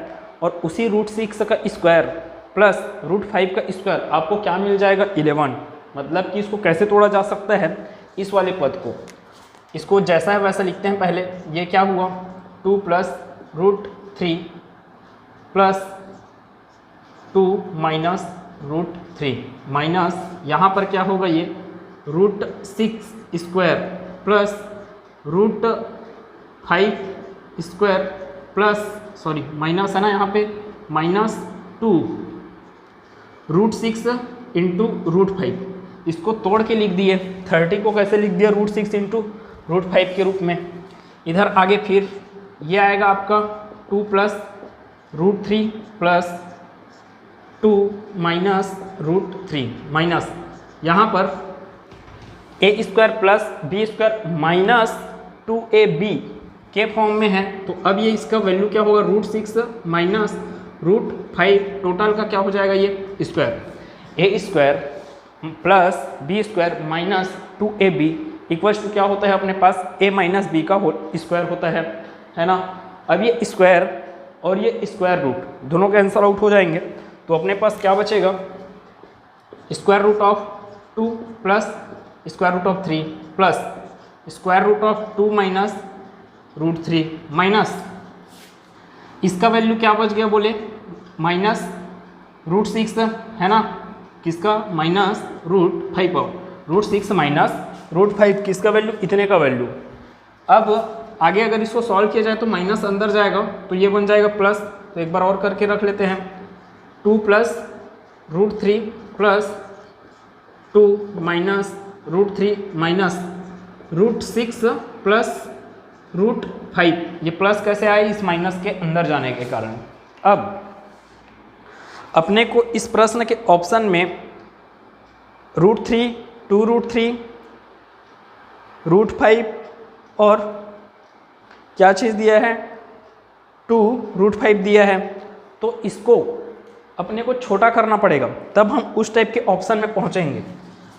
और उसी √6 का स्क्वायर प्लस √5 का स्क्वायर आपको क्या मिल जाएगा, 11। मतलब कि इसको कैसे तोड़ा जा सकता है, इस वाले पद को, इसको जैसा है वैसा लिखते हैं। पहले ये क्या हुआ, 2 प्लस √3 प्लस 2 माइनस √3 माइनस यहाँ पर क्या होगा, ये √6 square plus √5 square plus, sorry minus है ना यहाँ पे, माइनस 2 √6 × √5, इसको तोड़ के लिख दिए। 30 को कैसे लिख दिया, √6 × √5 के रूप में। इधर आगे फिर ये आएगा आपका 2 प्लस √3 प्लस 2 माइनस √3 माइनस यहाँ पर a² plus b² minus 2ab के फॉर्म में है। तो अब ये इसका वैल्यू क्या होगा, √6 माइनस √5, टोटल का क्या हो जाएगा, ये square. a² plus B square minus 2ab equals to क्या होता है अपने पास a माइनस बी का होल स्क्वायर होता है ना। अब ये स्क्वायर और ये स्क्वायर रूट दोनों कैंसल आउट हो जाएंगे, तो अपने पास क्या बचेगा, square root of 2 plus square root of 3 plus square root of 2 minus root 3 minus इसका वैल्यू क्या बच गया बोले, माइनस रूट 6 है ना, किसका minus root 5 root 6 minus root 5 किसका वैल्यू, इतने का वैल्यू। अब आगे अगर इसको सॉल्व किया जाए तो माइनस अंदर जाएगा तो ये बन जाएगा प्लस, तो एक बार और करके रख लेते हैं, 2 plus root 3 plus 2 minus root 3 minus root 6 plus root 5, ये प्लस कैसे आए, इस माइनस के अंदर जाने के कारण। अब अपने को इस प्रश्न के ऑप्शन में रूट 3, 2 रूट 3, रूट 5 और क्या चीज़ दिया है, 2 रूट 5 दिया है, तो इसको अपने को छोटा करना पड़ेगा, तब हम उस टाइप के ऑप्शन में पहुंचेंगे।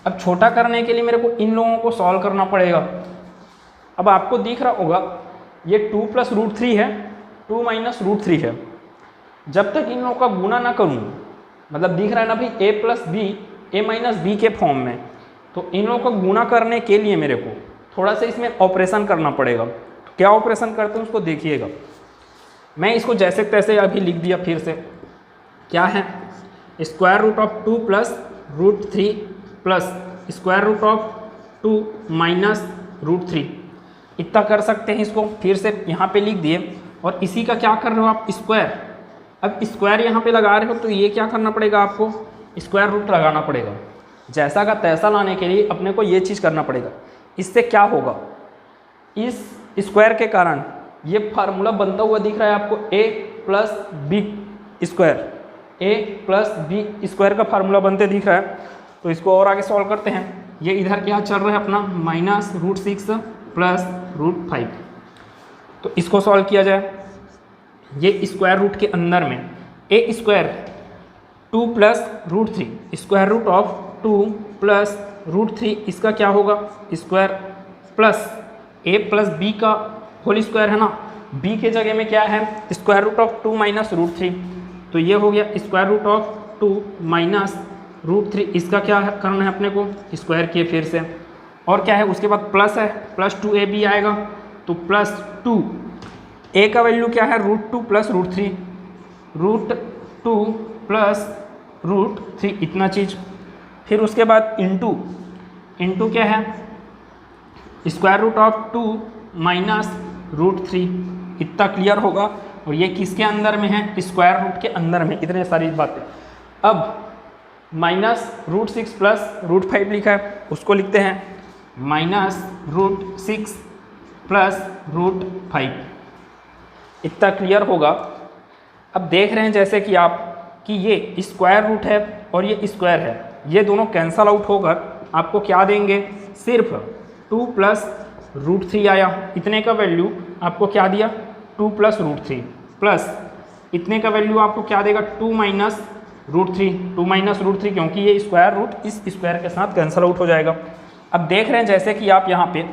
अब छोटा करने के लिए मेरे को इन लोगों को सॉल्व करना पड़ेगा। अब आपको दिख रहा होगा ये 2 प्लस रूट 3 है, 2 माइनस रूट 3 है, जब तक इन लोगों का गुना ना करूँ, मतलब दिख रहा है ना भाई a plus B, A minus B के फॉर्म में, तो इन लोगों का गुना करने के लिए मेरे को थोड़ा सा इसमें ऑपरेशन करना पड़ेगा। तो क्या ऑपरेशन करते हैं उसको देखिएगा। मैं इसको जैसे तैसे अभी लिख दिया फिर से, क्या है, square root of 2 plus root 3 plus square root of 2 minus root 3, इतना कर सकते हैं। इसको फिर से यहाँ पे लिख दिए और इसी का क्या कर रहे हो आप, स्क्वायर। अब स्क्वायर यहाँ पे लगा रहे हो तो ये क्या करना पड़ेगा आपको, स्क्वायर रूट लगाना पड़ेगा। जैसा का तैसा लाने के लिए अपने को ये चीज़ करना पड़ेगा। इससे क्या होगा, इस स्क्वायर के कारण ये फार्मूला बनता हुआ दिख रहा है आपको, a plus B square, a plus B square का फार्मूला बनते दिख रहा है। तो इसको और आगे सॉल्व करते हैं। ये इधर क्या चल रहा है अपना, माइनस रूट 6 प्लस रूट 5, तो इसको सॉल्व किया जाए। ये स्क्वायर रूट के अंदर में a square 2 plus root 3, square root of 2 plus root 3, इसका क्या होगा, square plus a plus B का होल स्क्वायर है ना, बी के जगह में क्या है, square root of 2 minus root 3, तो ये हो गया square root of 2 minus root 3, इसका क्या करना है अपने को, स्क्वायर किए फिर से, और क्या है उसके बाद प्लस है, प्लस 2ab आएगा, तो प्लस 2 ए का वैल्यू क्या है, root 2 plus root 3, root 2 plus root 3, इतना चीज़। फिर उसके बाद इंटू क्या है, square root of 2 minus root 3, इतना क्लियर होगा। और ये किसके अंदर में है, स्क्वायर रूट के अंदर में, इतने सारी बातें। अब माइनस रूट 6 प्लस रूट 5 लिखा है, उसको लिखते हैं माइनस रूट 6 प्लस रूट 5, इतना क्लियर होगा। अब देख रहे हैं जैसे कि आप कि ये स्क्वायर रूट है और ये स्क्वायर है, ये दोनों कैंसल आउट होकर आपको क्या देंगे, सिर्फ 2 प्लस रूट 3 आया, इतने का वैल्यू आपको क्या दिया, 2 प्लस रूट 3 प्लस इतने का वैल्यू आपको क्या देगा, 2 माइनस रूट 3, 2 माइनस रूट 3, क्योंकि ये स्क्वायर रूट इस स्क्वायर के साथ कैंसल आउट हो जाएगा। अब देख रहे हैं जैसे कि आप यहाँ पे,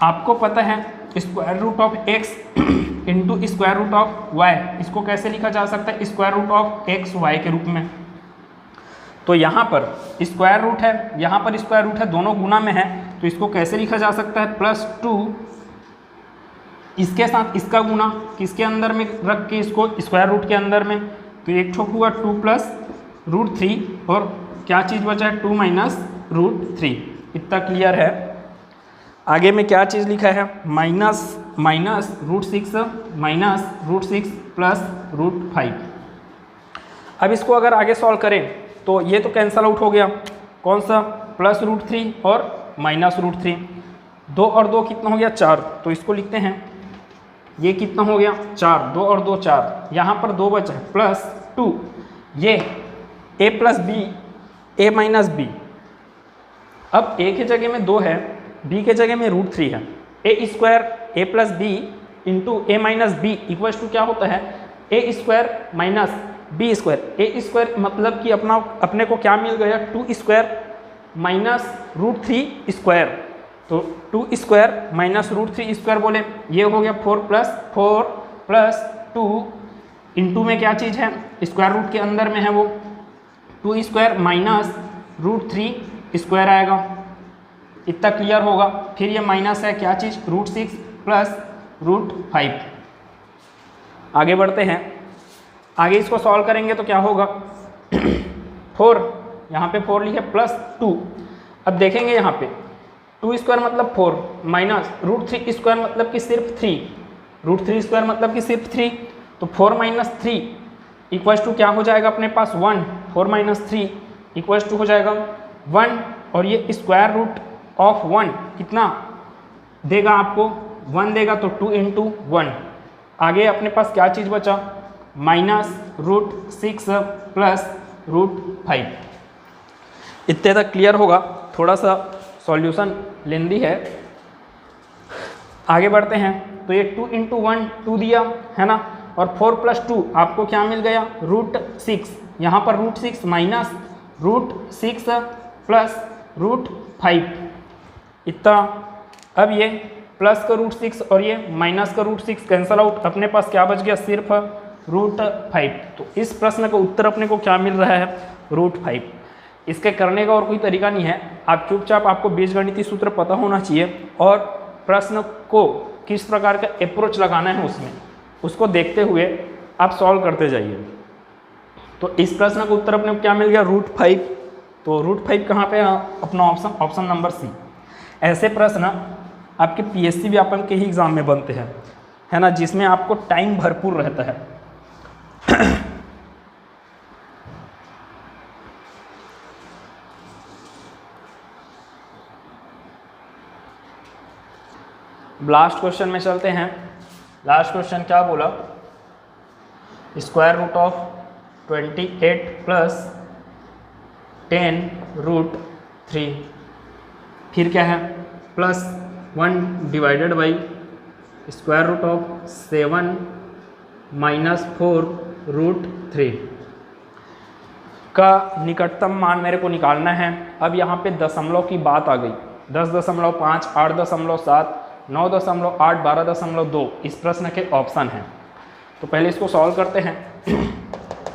आपको पता है square root of x into square root of y, इसको कैसे लिखा जा सकता है, square root of x y के रूप में। तो यहाँ पर स्क्वायर रूट है, यहाँ पर स्क्वायर रूट है, दोनों गुना में है, तो इसको कैसे लिखा जा सकता है, प्लस 2 इसके साथ इसका गुना किसके अंदर में रख के, इसको स्क्वायर रूट के अंदर में, तो एक ठोक हुआ 2 प्लस रूट 3 और क्या चीज़ बचा है, 2 माइनस रूट 3, इतना क्लियर है। आगे में क्या चीज़ लिखा है, minus root 6 minus root 6 plus root 5। अब इसको अगर आगे सॉल्व करें तो ये तो कैंसल आउट हो गया, कौन सा, प्लस रूट 3 और माइनस रूट 3, 2 और 2 कितना हो गया, 4, तो इसको लिखते हैं, ये कितना हो गया, 4, 2 और 2 4, यहाँ पर 2 बचा है, प्लस 2, ये a plus B, a minus B, अब a के जगह में 2 है, b के जगह में रूट 3 है, a square a plus B into A minus B equals to क्या होता है, a square minus B square. A square मतलब कि अपने को क्या मिल गया, 2 स्क्वायर माइनस रूट 3 स्क्वायर। तो 2 स्क्वायर माइनस रूट 3 स्क्वायर बोले, ये हो गया 4 प्लस 2 इंटू में क्या चीज़ है, स्क्वायर रूट के अंदर में है वो 2 स्क्वायर माइनस रूट 3 स्क्वायर आएगा। इतना क्लियर होगा। फिर ये माइनस है क्या चीज़, रूट 6 प्लस रूट 5। आगे बढ़ते हैं, आगे इसको सॉल्व करेंगे तो क्या होगा 4, यहाँ पे 4 लिखे प्लस 2। अब देखेंगे यहाँ पे 2 स्क्वायर मतलब 4 माइनस रूट 3 स्क्वायर मतलब कि सिर्फ 3, रूट 3 स्क्वायर मतलब कि सिर्फ 3। तो 4 माइनस 3 इक्वल्स टू क्या हो जाएगा अपने पास 1, 4 माइनस 3 इक्वल्स टू हो जाएगा 1। और ये स्क्वायर रूट ऑफ 1 कितना देगा आपको, 1 देगा, तो 2 इंटू 1। आगे अपने पास क्या चीज़ बचा, माइनस रूट 6 प्लस रूट 5। इतने तक क्लियर होगा। थोड़ा सा सॉल्यूशन लेंदी है। आगे बढ़ते हैं, तो ये 2 इंटू 1 2 दिया है ना, और 4 प्लस 2 आपको क्या मिल गया, रूट 6। यहाँ पर root 6 minus root 6 plus root 5 इतना। अब ये प्लस का रूट 6 और ये माइनस का रूट 6 कैंसल आउट, अपने पास क्या बच गया, सिर्फ रूट 5। तो इस प्रश्न का उत्तर अपने को क्या मिल रहा है, रूट 5। इसके करने का और कोई तरीका नहीं है, आप चुपचाप, आपको बीजगणितीय सूत्र पता होना चाहिए और प्रश्न को किस प्रकार का अप्रोच लगाना है उसमें, उसको देखते हुए आप सॉल्व करते जाइए। तो इस प्रश्न का उत्तर अपने को क्या मिल गया, रूट 5। तो रूट 5 कहाँ पे है, अपना ऑप्शन नंबर सी। ऐसे प्रश्न आपके पीएससी व्यापम के ही एग्ज़ाम में बनते हैं, है ना, जिसमें आपको टाइम भरपूर रहता है। लास्ट क्वेश्चन में चलते हैं। लास्ट क्वेश्चन क्या बोला, square root of 28 plus 10 root 3, फिर क्या है, plus 1 divided by square root of 7 minus 4 root 3 का निकटतम मान मेरे को निकालना है। अब यहाँ पे दशमलव की बात आ गई, 10.5, 8.7, 9.8, 12.2 इस प्रश्न के ऑप्शन हैं। तो पहले इसको सॉल्व करते हैं।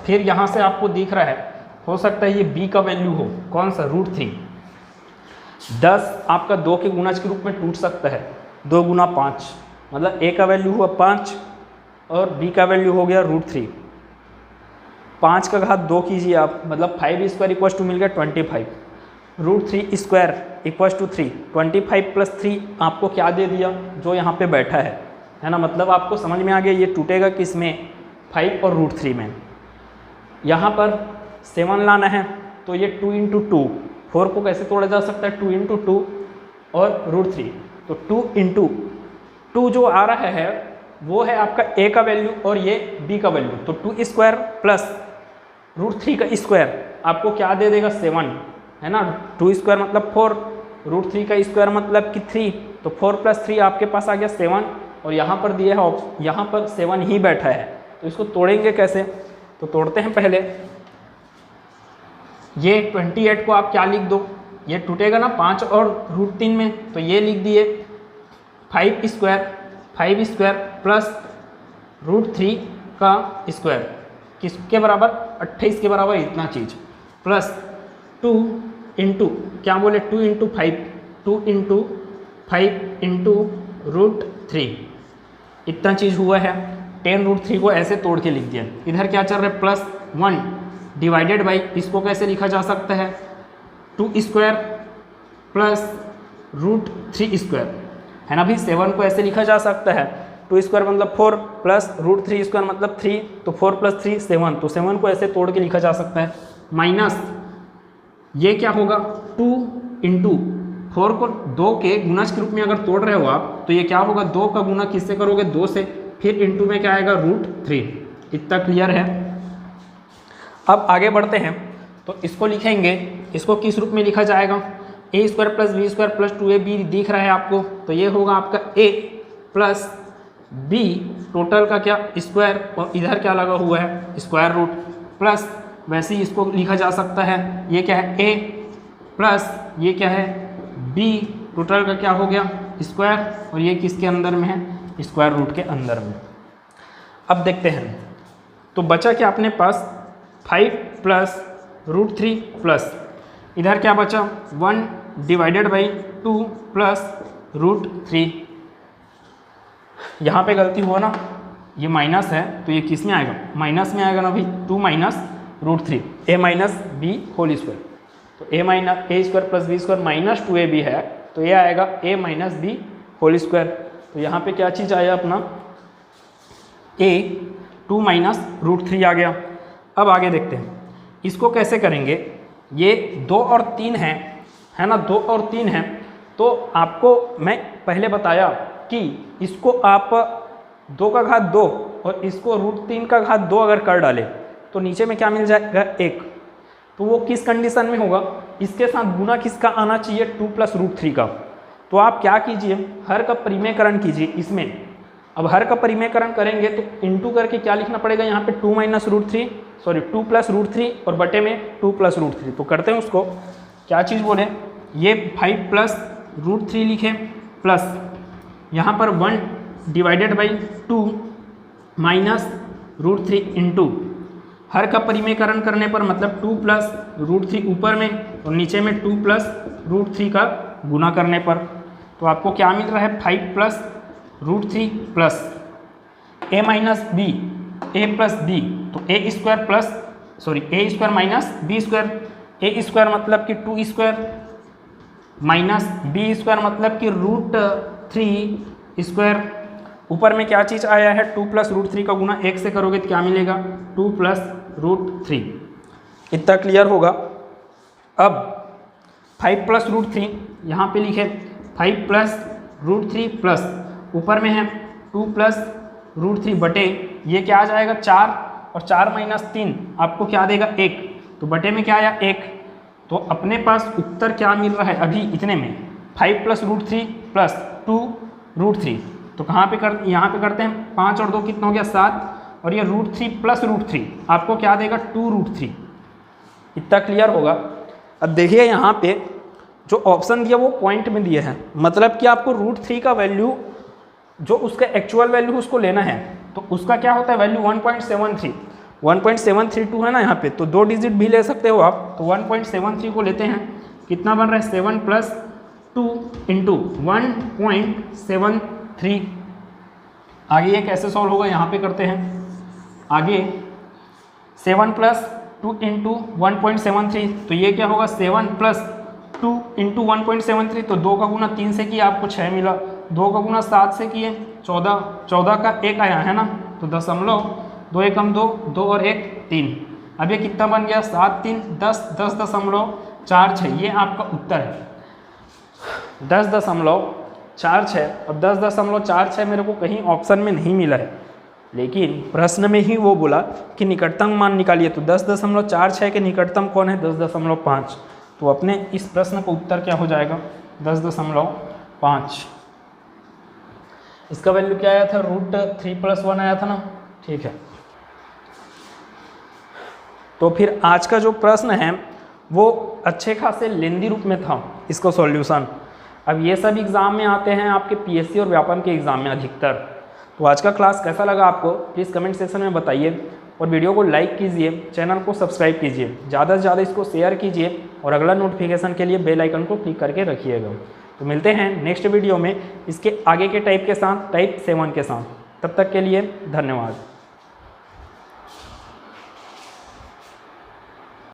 फिर यहाँ से आपको दिख रहा है, हो सकता है ये b का वैल्यू हो, कौन सा, रूट 3। 10 आपका 2 के गुणज के रूप में टूट सकता है, 2 गुना 5, मतलब a का वैल्यू हुआ 5 और b का वैल्यू हो गया रूट 3। 5 का घात 2 कीजिए आप, मतलब 5 स्क्वायर इक्वल टू मिल गया 25। Root 3 square equal to 3, 25 plus 3 आपको क्या दे दिया, जो यहाँ पे बैठा है ना, मतलब आपको समझ में आ गया ये टूटेगा किस में, 5 और रूट 3 में। यहाँ पर 7 लाना है, तो ये 2 इंटू 2, 4 को कैसे तोड़ा जा सकता है, 2 इंटू 2 और रूट 3, तो 2 इंटू 2 जो आ रहा है वो है आपका a का वैल्यू और ये b का वैल्यू, तो 2 स्क्वायर प्लस रूट 3 का स्क्वायर आपको क्या दे देगा, 7, है ना। 2 स्क्वायर मतलब 4, रूट 3 का स्क्वायर मतलब कि 3, तो 4 प्लस 3 आपके पास आ गया 7, और यहाँ पर दिया है यहाँ पर 7 ही बैठा है। तो इसको तोड़ेंगे कैसे, तो तोड़ते हैं पहले। ये 28 को आप क्या लिख दो, ये टूटेगा ना 5 और रूट 3 में, तो ये लिख दिए 5 स्क्वायर प्लस रूट 3 का स्क्वायर, किसके बराबर, 28 के बराबर, इतना चीज़, प्लस 2 इंटू क्या बोले, 2 इंटू 5, 2 इंटू 5 इंटू रूट 3, इतना चीज़ हुआ है। 10 रूट 3 को ऐसे तोड़ के लिख दिया। इधर क्या चल रहा है, प्लस 1 डिवाइडेड बाई, इसको कैसे लिखा जा सकता है, 2 स्क्वायर प्लस रूट 3 स्क्वायर, है ना भाई। 7 को ऐसे लिखा जा सकता है, 2 स्क्वायर मतलब 4 प्लस रूट 3 स्क्वायर मतलब 3, तो 4 प्लस 3 7, तो 7 को ऐसे तोड़ के लिखा जा सकता है। माइनस ये क्या होगा, 2 इंटू 4 को 2 के गुणज के रूप में अगर तोड़ रहे हो आप, तो ये क्या होगा, 2 का गुना किससे करोगे, 2 से, फिर इंटू में क्या आएगा, रूट 3। इतना क्लियर है। अब आगे बढ़ते हैं, तो इसको लिखेंगे, इसको किस रूप में लिखा जाएगा, a square plus B square plus 2ab दिख रहा है आपको, तो ये होगा आपका a प्लस b टोटल का क्या, स्क्वायर, और इधर क्या लगा हुआ है, स्क्वायर रूट, प्लस वैसे ही इसको लिखा जा सकता है, ये क्या है a प्लस ये क्या है b, टोटल का क्या हो गया स्क्वायर, और ये किसके अंदर में है स्क्वायर रूट के अंदर में। अब देखते हैं तो बचा क्या अपने पास 5 प्लस √3 प्लस इधर क्या बचा 1 डिवाइडेड बाई 2 प्लस √3। यहाँ पे गलती हुआ ना, ये माइनस है तो ये किस में आएगा माइनस में आएगा ना भाई, 2 minus √3 a minus B whole square. तो a minus A square plus B square minus 2ab है तो ये आएगा a minus B whole square. तो यहाँ पे क्या चीज़ आया अपना a 2 माइनस √3 आ गया। अब आगे देखते हैं इसको कैसे करेंगे। ये 2 और 3 है ना, 2 और 3 है। तो आपको मैं पहले बताया कि इसको आप 2 का घात 2 और इसको √3 का घात 2 अगर कर डाले तो नीचे में क्या मिल जाएगा 1। तो वो किस कंडीशन में होगा, इसके साथ गुना किसका आना चाहिए 2 प्लस √3 का। तो आप क्या कीजिए हर का परिमेयकरण कीजिए इसमें। अब हर का परिमेयकरण करेंगे तो इंटू करके क्या लिखना पड़ेगा यहाँ पे 2 माइनस √3 सॉरी 2 प्लस √3 और बटे में 2 प्लस √3। तो करते हैं उसको, क्या चीज़ बोले ये 5 प्लस √3 लिखे प्लस यहाँ पर 1 डिवाइडेड बाई 2 माइनस √3 इंटू हर का परिमेयकरण करने पर मतलब 2 प्लस √3 ऊपर में और नीचे में 2 प्लस √3 का गुना करने पर। तो आपको क्या मिल रहा है 5 plus √3 plus a minus B A plus B. तो A square plus sorry A square minus B square, A square मतलब कि 2 स्क्वायर माइनस बी स्क्वायर मतलब कि √3 स्क्वायर। ऊपर में क्या चीज़ आया है 2 प्लस √3 का गुना 1 से करोगे तो क्या मिलेगा 2 प्लस √3। इतना क्लियर होगा। अब 5 प्लस √3 यहाँ पे लिखे 5 प्लस √3 प्लस ऊपर में है 2 प्लस √3 बटे ये क्या आ जाएगा 4 और 4 माइनस 3 आपको क्या देगा 1। तो बटे में क्या आया 1। तो अपने पास उत्तर क्या मिल रहा है अभी इतने में 5 प्लस √3 प्लस 2 √3। तो कहाँ पे कर यहाँ पे करते हैं 5 और 2 कितना हो गया 7 और ये √3 प्लस √3 आपको क्या देगा 2 √3। इतना क्लियर होगा। अब देखिए यहाँ पे जो ऑप्शन दिया वो पॉइंट में दिया है, मतलब कि आपको √3 का वैल्यू जो उसका एक्चुअल वैल्यू उसको लेना है। तो उसका क्या होता है वैल्यू 1.732 है ना यहाँ पे, तो 2 डिजिट भी ले सकते हो आप। तो 1.73 को लेते हैं, कितना बन रहा है 7 प्लस 2 इंटू 1.73। आगे ये कैसे सॉल्व होगा यहाँ पे करते हैं। आगे 7 प्लस 2 इंटू 1.73 तो ये क्या होगा 7 प्लस 2 इंटू 1.73। तो 2 का गुना 3 से किया आपको 6 मिला, 2 का गुना 7 से किए 14, 14 का 1 आया है ना, तो दशमलव 2 एकम 2, 2 और 1 3। अब ये कितना बन गया 7 3 10, 10.46 ये आपका उत्तर है 10.46। और 10.46 मेरे को कहीं ऑप्शन में नहीं मिला है, लेकिन प्रश्न में ही वो बोला कि निकटतम मान निकालिए। तो 10.46 के निकटतम कौन है 10.5। तो अपने इस प्रश्न का उत्तर क्या हो जाएगा 10.5। इसका वैल्यू क्या आया था √3 + 1 आया था ना, ठीक है। तो फिर आज का जो प्रश्न है वो अच्छे खासे लेंदी रूप में था इसका सॉल्यूशन। अब ये सब एग्ज़ाम में आते हैं आपके पीएससी और व्यापम के एग्ज़ाम में अधिकतर। तो आज का क्लास कैसा लगा आपको प्लीज़ कमेंट सेक्शन में बताइए, और वीडियो को लाइक कीजिए, चैनल को सब्सक्राइब कीजिए, ज़्यादा से ज़्यादा इसको शेयर कीजिए और अगला नोटिफिकेशन के लिए बेल आइकन को क्लिक करके रखिएगा। तो मिलते हैं नेक्स्ट वीडियो में इसके आगे के टाइप के साथ, टाइप 7 के साथ। तब तक के लिए धन्यवाद।